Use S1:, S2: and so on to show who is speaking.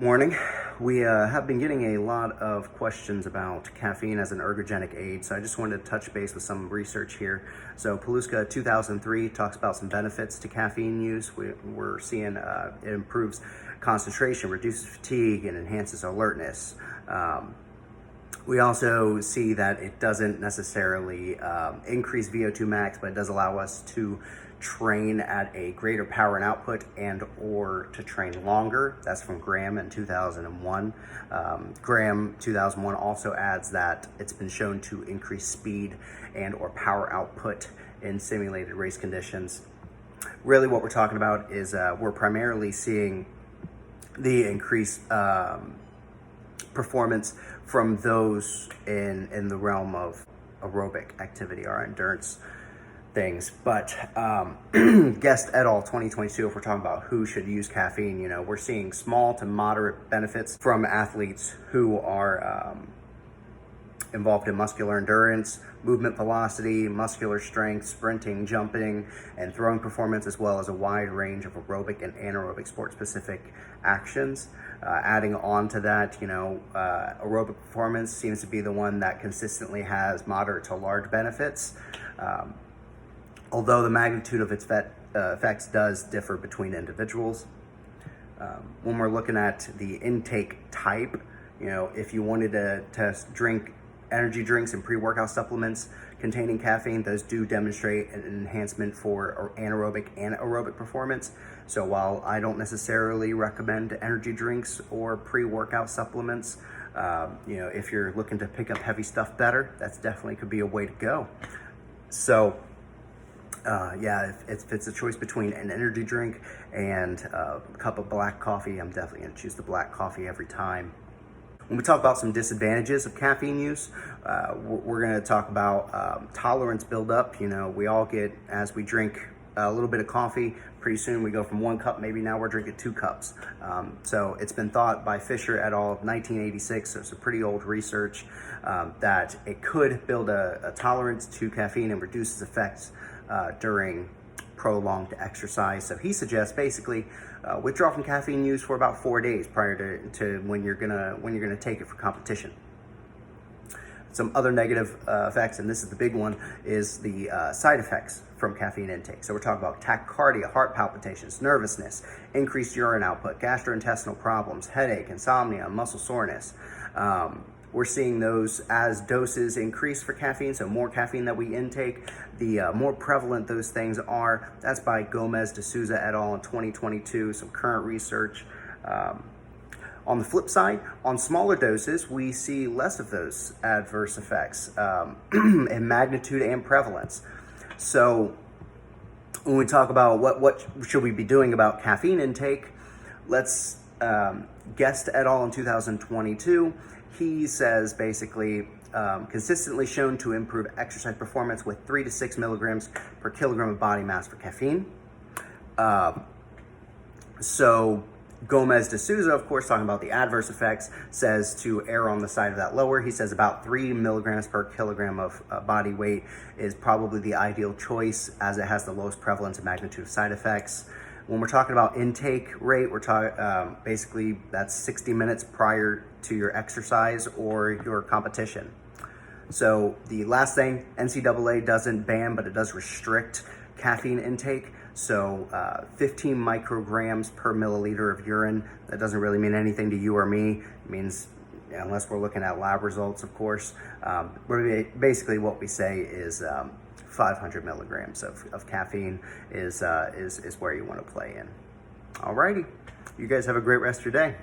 S1: Morning. We have been getting a lot of questions about caffeine as an ergogenic aid, so I just wanted to touch base with some research here. So Paluska 2003 talks about some benefits to caffeine use. We're seeing it improves concentration, reduces fatigue, and enhances alertness. We also see that it doesn't necessarily increase VO2 max, but it does allow us to train at a greater power and output and or to train longer. That's from Graham in 2001. Graham 2001 also adds that it's been shown to increase speed and or power output in simulated race conditions. Really what we're talking about is we're primarily seeing the increased performance from those in the realm of aerobic activity or endurance things. But Guest et al. 2022, if we're talking about who should use caffeine, we're seeing small to moderate benefits from athletes who are involved in muscular endurance, movement velocity, muscular strength, sprinting, jumping, and throwing performance, as well as a wide range of aerobic and anaerobic sport-specific actions. Adding on to that, aerobic performance seems to be the one that consistently has moderate to large benefits, although the magnitude of its effects does differ between individuals. When we're looking at the intake type, if you wanted to drink energy drinks and pre-workout supplements containing caffeine, those do demonstrate an enhancement for anaerobic and aerobic performance. So while I don't necessarily recommend energy drinks or pre-workout supplements, if you're looking to pick up heavy stuff better, that's definitely could be a way to go. So if it's a choice between an energy drink and a cup of black coffee, I'm definitely going to choose the black coffee every time. When we talk about some disadvantages of caffeine use, we're going to talk about tolerance buildup. We all get, as we drink a little bit of coffee, pretty soon we go from 1 cup, maybe now we're drinking 2 cups. So it's been thought by Fisher et al. 1986, so it's a pretty old research, that it could build a tolerance to caffeine and reduce its effects during prolonged exercise. So he suggests basically withdraw from caffeine use for about 4 days prior to when you're gonna take it for competition. Some other negative effects, and this is the big one, is the side effects from caffeine intake. So we're talking about tachycardia, heart palpitations, nervousness, increased urine output, gastrointestinal problems, headache, insomnia, muscle soreness. We're seeing those as doses increase for caffeine, so more caffeine that we intake, the more prevalent those things are. That's by Gomez de Souza et al. In 2022, some current research. On the flip side, on smaller doses, we see less of those adverse effects in magnitude and prevalence. So when we talk about what should we be doing about caffeine intake, let's Guest et al. In 2022, he says basically consistently shown to improve exercise performance with 3 to 6 milligrams per kilogram of body mass for caffeine. So Gomez de Souza, of course, talking about the adverse effects, says to err on the side of that lower. He says about 3 milligrams per kilogram of body weight is probably the ideal choice, as it has the lowest prevalence and magnitude of side effects. When we're talking about intake rate, we're talking basically that's 60 minutes prior to your exercise or your competition. So the last thing, NCAA doesn't ban, but it does restrict caffeine intake. So 15 micrograms per milliliter of urine, that doesn't really mean anything to you or me. It means, unless we're looking at lab results, of course, basically what we say is 500 milligrams of caffeine is where you want to play in. Alrighty, you guys have a great rest of your day.